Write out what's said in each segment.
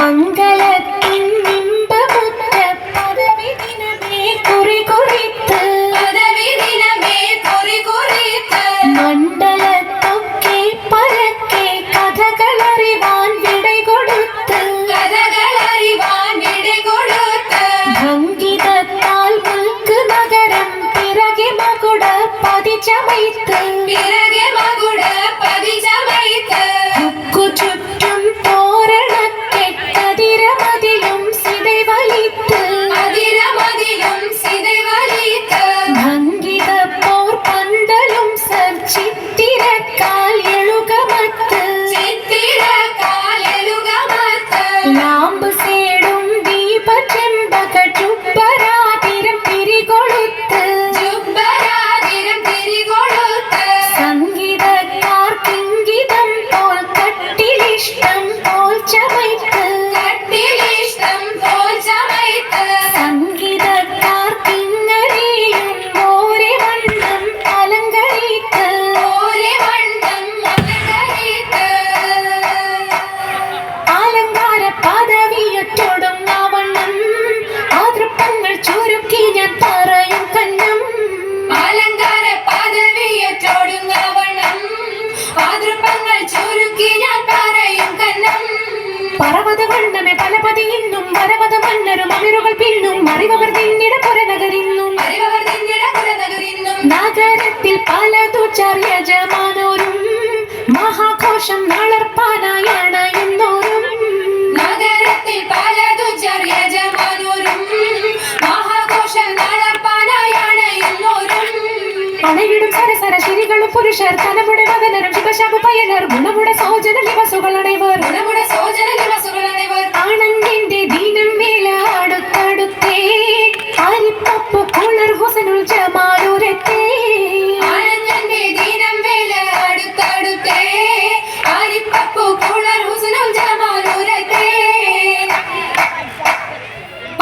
മംഗളത്തിൻ ഇമ്പമുറ്റ പദവി ദിനമേ കുറി കുറിത്ത് മണ്ഡലത്തൊക്കെ പരക്കെ കഥകളറിവാൻ വിടകൊടുത്ത് ഭംഗിതത്താൽ മുൽക്ക് നഗരം പിറകെ മകുട പതിച്ചമൈത്ത് ചുറ്റും തോരണക്കെട്ടതിരമതിലും സിതൈവലിത്ത് ഭംഗിത പോർ പന്തലും സർ ചിത്തിരക്കാൽ എഴുകമത്ത് ലാമ്പ് സേടും ദീപ ചെമ്പക ചുപ്പരാതിരം തിരികൊളുത്ത് സംഗീതക്കാർ കിങ്കിതം പോൽ കട്ടിലിഷ്ടം പോൽ ചമയ്ത്ത് സംഗീതക്കാർ കിങ്ങനെയും ഓരേ വണ്ണം അലങ്കരിത്ത് അലങ്കാര പദവിയൊറ്റോടും ആവണ്ണം ആതൃപ്പങ്ങൾ ചുരുക്കി ഞാൻ പറയും കന്നം പർവ്വത വണ്ണമേ പലപതി ഇന്നും വരവത മന്നരും അമിറുകൾ പിന്നും അറിവർ നിന്നിട പുറനഗരിന്നും നഗരത്തിൽ പലതു ചര്യജമാനോരും മഹാഘോഷം നളർപ്പാനായാണ് എന്നോരും അണവിടും സരസര ശിരികളും പുരുഷർ തലമുടെ മകനരും ശിവശാപു പയ്യനർ ഗുണമുടെ സോജന ദിവസുകൾ അണൈവർ ആണന്റെ ദീനം വേല അടുത്തടുത്തേ അരിപ്പപ്പു കുളർ ഹുസനുൽ ജമാലുരത്തേ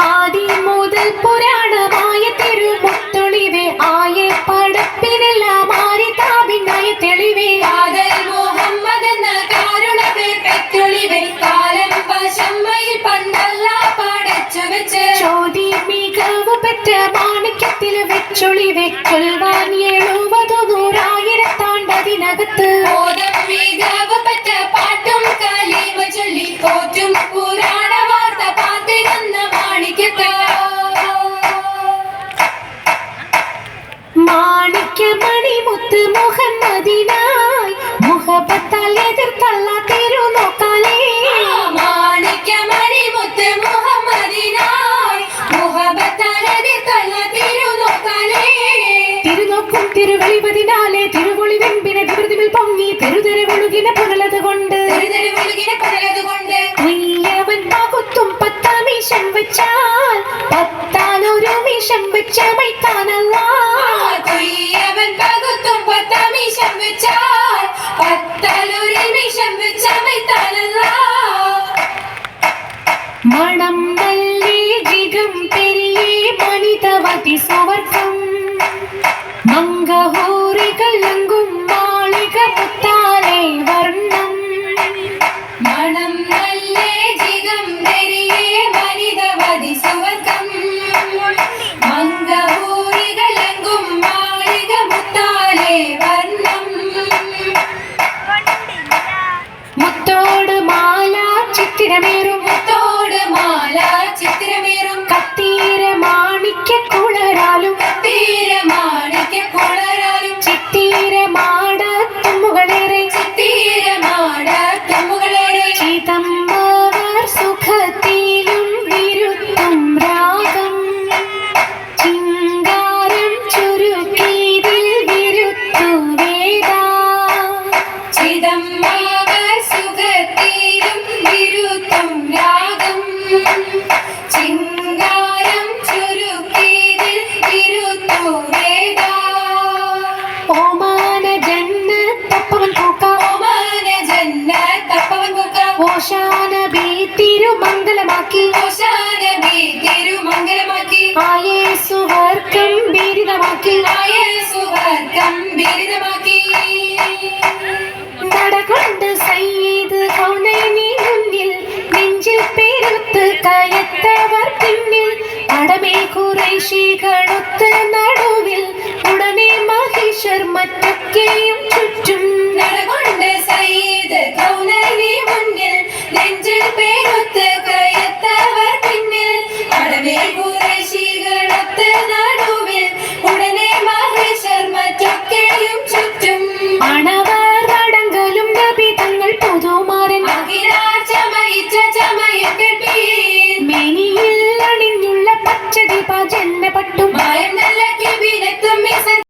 ആദി മുതൽ പുരാണമായ തിരുമുത്തൊളിവേ ആയെ പടപ്പിനെല്ലാം ആരി താപിനായ തെളിവേ ചോതി മികവ് പെറ്റ മാണിക്യത്തിൽ വെച്ചൊളിവെ കൊൽവാൻ 70,000,000 പാട്ടും കലീമ ചൊല്ലി പോറ്റും പുരാണ വാർത്ത പാത്തിരുന്ന മാണിക്യമണിമുത്ത് മുഹമ്മദിനായി മുഹബത്താൽ എതിർത്തള്ള തിരുനോക്കാലേ മാണിക്യമണിമുത്ത് മുഹമ്മദിനായി മുഹബത്താൽ എതിർത്തള്ള തിരുനോക്കാലേ തിരുനോക്കും തിരുവളിപതിനാലെ തിരുവൊളി വെമ്പിനെ തിരുതിൽ പൊങ്ങി തെരുതെരുവൊഴുകിന പുരളത് കൊണ്ട് ഉയ്യവൻ പകുത്തും 10 മീശം വെച്ചാൽ 10 ഒരു മീശം വെച്ച മൈത്താനല്ല മണം നല്ലേ ജിഗം പെരിയേ മനിതവതി സുവർഗം മംഗഹൂറികൾ ലങ്കും മാളിക മുത്താലേ വർണ്ണം മണം നല്ലേ ജിഗം പെരിയേ മനിതവതി സുവർഗം മംഗഹൂറികൾ ലങ്കും മാളിക മുത്താലേ വർണ്ണം മുത്തോട് മാല ചിത്തിരമേറും കത്തീര മാണിക്യ കുളരാലും ചിത്തീര മാടത്തുമുകളേറെ ചീതമ്മവർ സുഖത്തിലും വിരുത്തും രാഗം ചിങ്കാരം ചുരുക്കിതിൽ വിരുത്തു വേദ ഓമാന ജന്നത്തപ്പവൻ പൂക്ക ഓശാന ബി തിരുമംഗലമാക്കി ആയേസുവർക്കം ബിരുദമാക്കി നടകൊണ്ട് ഋഷികളൊത്ത് നടുവിൽ ഉടനെ മഹിഷർ മറ്റൊക്കെയും ചുറ്റും നടകൊണ്ട് സയ്യിദ് കൗനരി മുന്നിൽ നെഞ്ചിൽ പേരൊത്ത് കയത്തവർ പിന്നിൽ അടമേൽ ഖുറൈശികളൊത്ത് നടുവിൽ ഉടനെ മഹേശ്വർ മറ്റൊക്കെയും ചുറ്റും അണവർ അടങ്കലും നബി തങ്ങൾ പുതുമാരൻ ചമയിച്ച ചമയം കേൾപ്പീൻ മേനിയിൽ അണിഞ്ഞുള്ള പച്ചദീപ ജന്മ പട്ടും മായം നല്ല കിബിനത്തും മിസൻ